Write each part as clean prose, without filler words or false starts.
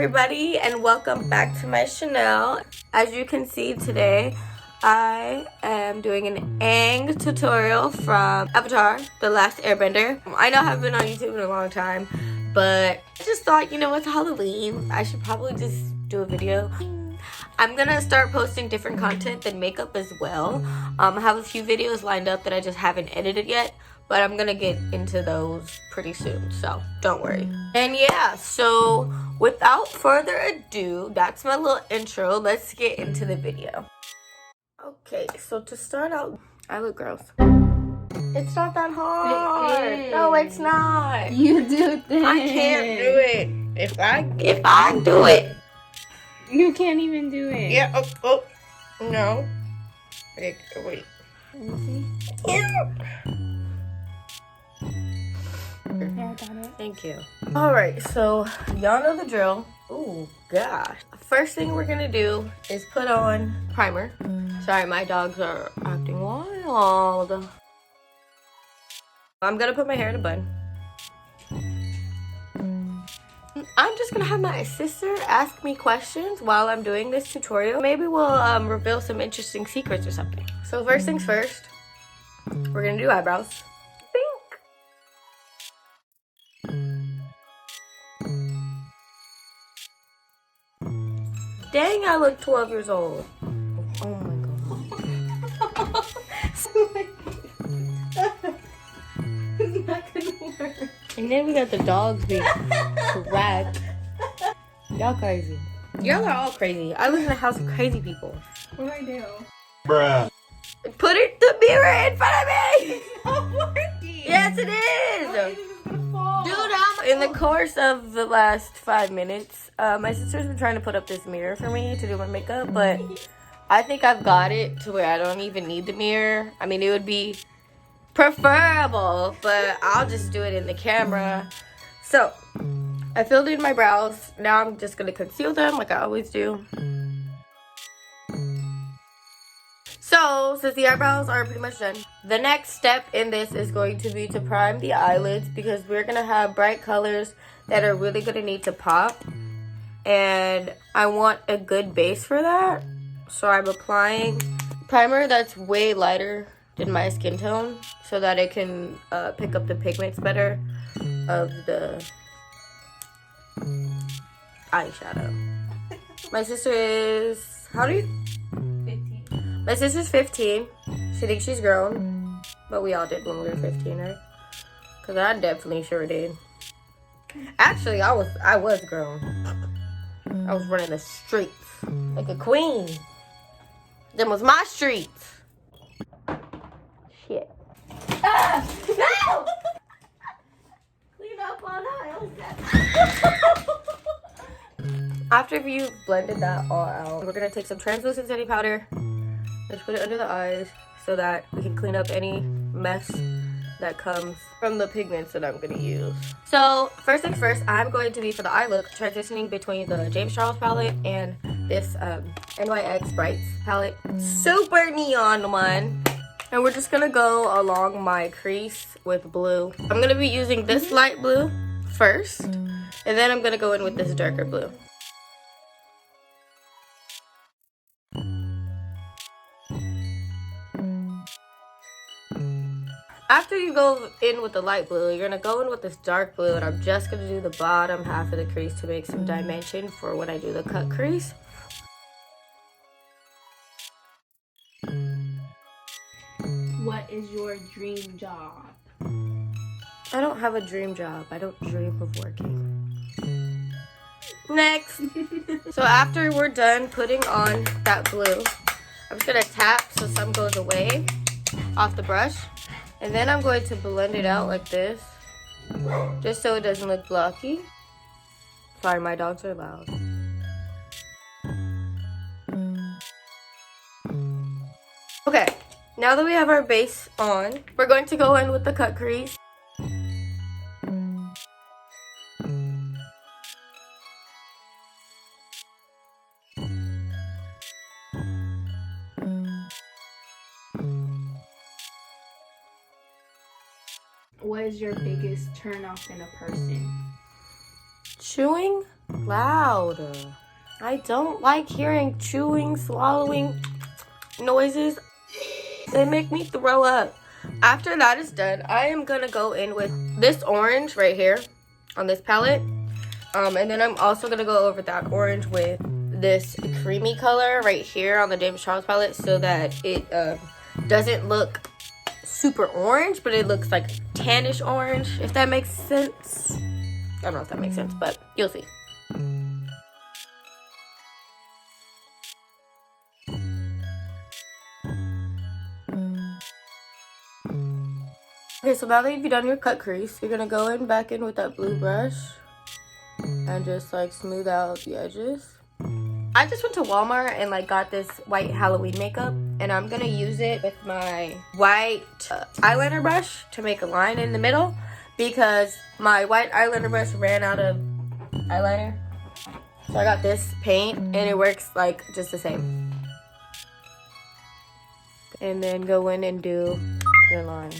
everybody, and welcome back to my channel. As you can see today, I am doing an Aang tutorial from Avatar, The Last Airbender. I know I haven't been on YouTube in a long time, but I just thought, you know, it's Halloween. I should probably just do a video. I'm gonna start posting different content than makeup as well. I have a few videos lined up that I just haven't edited yet, but I'm gonna get into those pretty soon, so don't worry. And yeah, so without further ado, that's my little intro. Let's get into the video. Okay, so to start out, I look gross. It's not that hard. No, it's not. You do things. I can't do it. If I do it. You can't even do it. Yeah, oh, no. Wait. Let me see. Yeah. Yeah, I got it. Thank you. Alright, so y'all know the drill. Oh gosh. First thing we're gonna do is put on primer. Sorry, my dogs are acting wild. I'm gonna put my hair in a bun. I'm just gonna have my sister ask me questions while I'm doing this tutorial. Maybe we'll reveal some interesting secrets or something. So first things first, we're gonna do eyebrows. Dang, I look 12 years old. Oh my god. It's not gonna work. And then we got the dogs being correct. Y'all crazy. Y'all are all crazy. I live in a house of crazy people. What do I do? Bruh. Put the mirror in front of me! It's not working. Yes, it is! It's gonna fall. Dude, in the course of the last 5 minutes, my sister's been trying to put up this mirror for me to do my makeup, but I think I've got it to where I don't even need the mirror. I mean, it would be preferable, but I'll just do it in the camera. So, I filled in my brows. Now I'm just gonna conceal them like I always do. So, since the eyebrows are pretty much done, the next step in this is going to be to prime the eyelids because we're gonna have bright colors that are really gonna need to pop. And I want a good base for that. So I'm applying primer that's way lighter than my skin tone so that it can pick up the pigments better of the eyeshadow. My sister is, how do you? 15. My sister's 15. She thinks she's grown, but we all did when we were 15, right? Cause I definitely sure did. Actually, I was grown. I was running the streets like a queen. Them was my streets. Shit. Ah! No! Clean up on aisles. After you've blended that all out, we're gonna take some translucent setting powder. Just put it under the eyes so that we can clean up any mess that comes from the pigments that I'm gonna use. So first things first, I'm going to be, for the eye look, transitioning between the James Charles palette and this NYX Brights palette. Super neon one. And we're just gonna go along my crease with blue. I'm gonna be using this light blue first, and then I'm gonna go in with this darker blue. After you go in with the light blue, you're gonna go in with this dark blue, and I'm just gonna do the bottom half of the crease to make some dimension for when I do the cut crease. What is your dream job? I don't have a dream job. I don't dream of working. Next. So after we're done putting on that blue, I'm just gonna tap so some goes away off the brush. And then I'm going to blend it out like this, just so it doesn't look blocky. Sorry, my dogs are loud. Okay, now that we have our base on, we're going to go in with the cut crease. What is your biggest turn off in a person? Chewing loud. I don't like hearing chewing, swallowing noises. They make me throw up. After that is done, I am gonna go in with this orange right here on this palette. And then I'm also gonna go over that orange with this creamy color right here on the James Charles palette, so that it doesn't look super orange, but it looks like tannish orange, if that makes sense. I don't know if that makes sense, but you'll see. Okay, so now that you've done your cut crease, you're gonna go back in with that blue brush and just like smooth out the edges. I just went to Walmart and like got this white Halloween makeup, and I'm gonna use it with my white eyeliner brush to make a line in the middle, because my white eyeliner brush ran out of eyeliner. So I got this paint and it works like just the same. And then go in and do your line.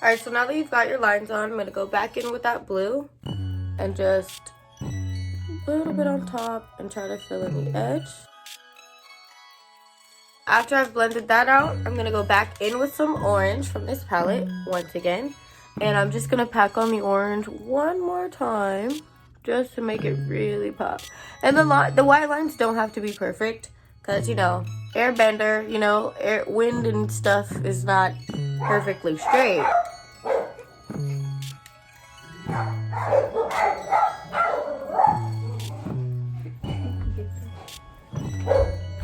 Alright, so now that you've got your lines on, I'm going to go back in with that blue and just a little bit on top and try to fill in the edge. After I've blended that out, I'm going to go back in with some orange from this palette once again. And I'm just going to pack on the orange one more time just to make it really pop. And the white lines don't have to be perfect because, you know, airbender, you know, wind and stuff is not perfectly straight.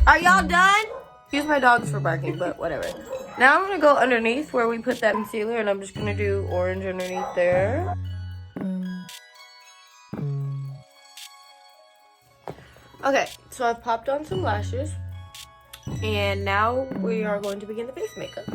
Are y'all done? Excuse my dogs for barking, but whatever. Now I'm gonna go underneath where we put that concealer, and I'm just gonna do orange underneath there. Okay, so I've popped on some lashes, and now we are going to begin the face makeup.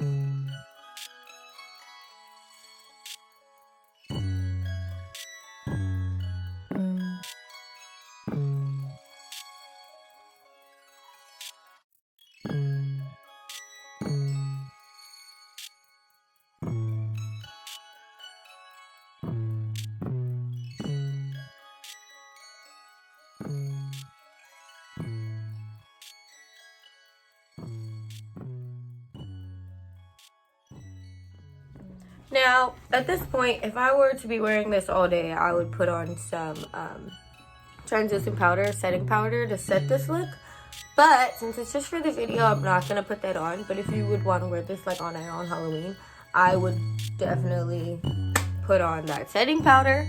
Now, at this point, if I were to be wearing this all day, I would put on some translucent powder, setting powder to set this look. But since it's just for the video, I'm not going to put that on. But if you would want to wear this like on Halloween, I would definitely put on that setting powder.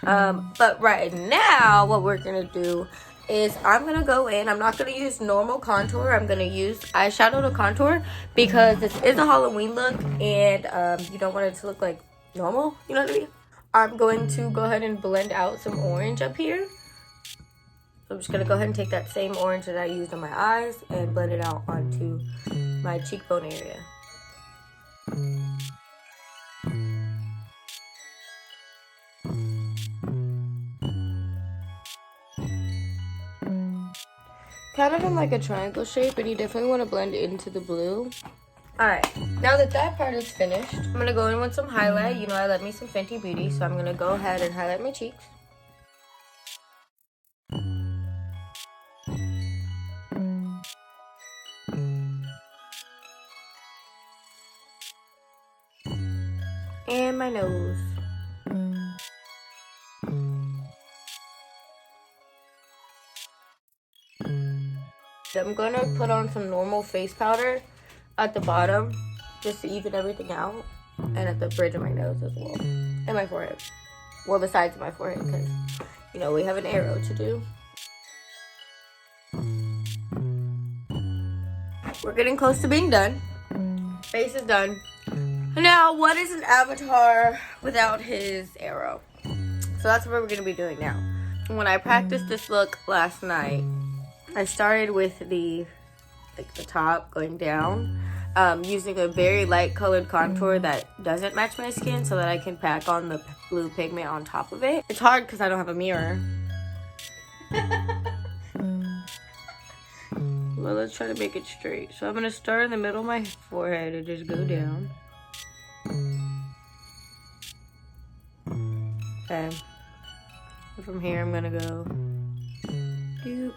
But right now, what we're going to do is I'm going to go in. I'm not going to use normal contour. I'm going to use eyeshadow to contour because this is a Halloween look and you don't want it to look like normal. You know what I mean? I'm going to go ahead and blend out some orange up here. So I'm just going to go ahead and take that same orange that I used on my eyes and blend it out onto my cheekbone area. Kind of in like a triangle shape, and you definitely want to blend into the blue. Alright, now that that part is finished, I'm going to go in with some highlight. You know, I love me some Fenty Beauty, so I'm going to go ahead and highlight my cheeks. And my nose. I'm going to put on some normal face powder at the bottom just to even everything out, and at the bridge of my nose as well, and my forehead. Well, the sides of my forehead, because, you know, we have an arrow to do. We're getting close to being done. Face is done. Now, what is an avatar without his arrow? So that's what we're going to be doing now. When I practiced this look last night, I started with the top going down, using a very light colored contour that doesn't match my skin so that I can pack on the blue pigment on top of it. It's hard because I don't have a mirror. Well, let's try to make it straight. So I'm going to start in the middle of my forehead and just go down. Okay. From here, I'm gonna go doop,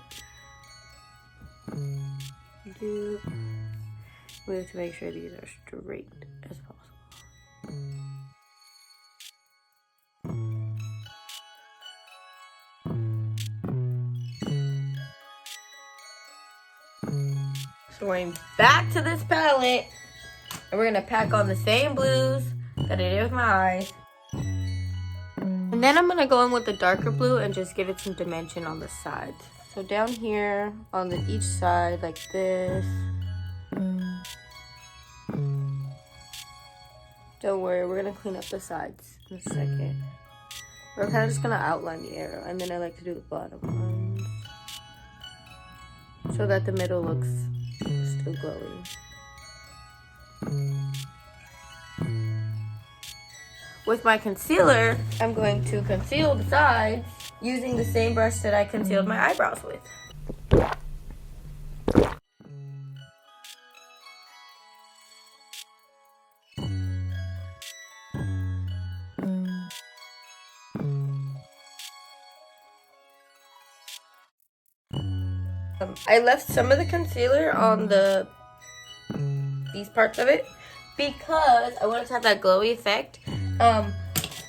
doop. We have to make sure these are straight as possible. So we're going back to this palette, and we're gonna pack on the same blues that I did with my eyes. And then I'm gonna go in with the darker blue and just give it some dimension on the sides. So down here on each side, like this. Don't worry, we're gonna clean up the sides in a second. We're kind of just gonna outline the arrow, and then I like to do the bottom ones so that the middle looks still glowy. With my concealer, I'm going to conceal the sides using the same brush that I concealed my eyebrows with. I left some of the concealer on these parts of it because I wanted to have that glowy effect.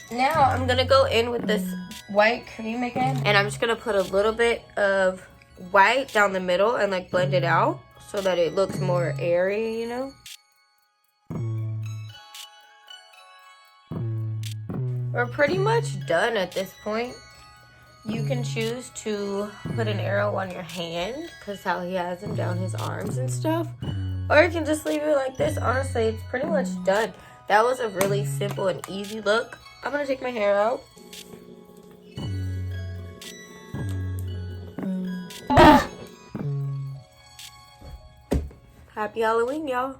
Now I'm gonna go in with this white cream again, and I'm just gonna put a little bit of white down the middle and like blend it out so that it looks more airy, you know. We're pretty much done at this point. You can choose to put an arrow on your hand, because how he has them down his arms and stuff. Or you can just leave it like this. Honestly, it's pretty much done. That was a really simple and easy look. I'm going to take my hair out. Happy Halloween, y'all.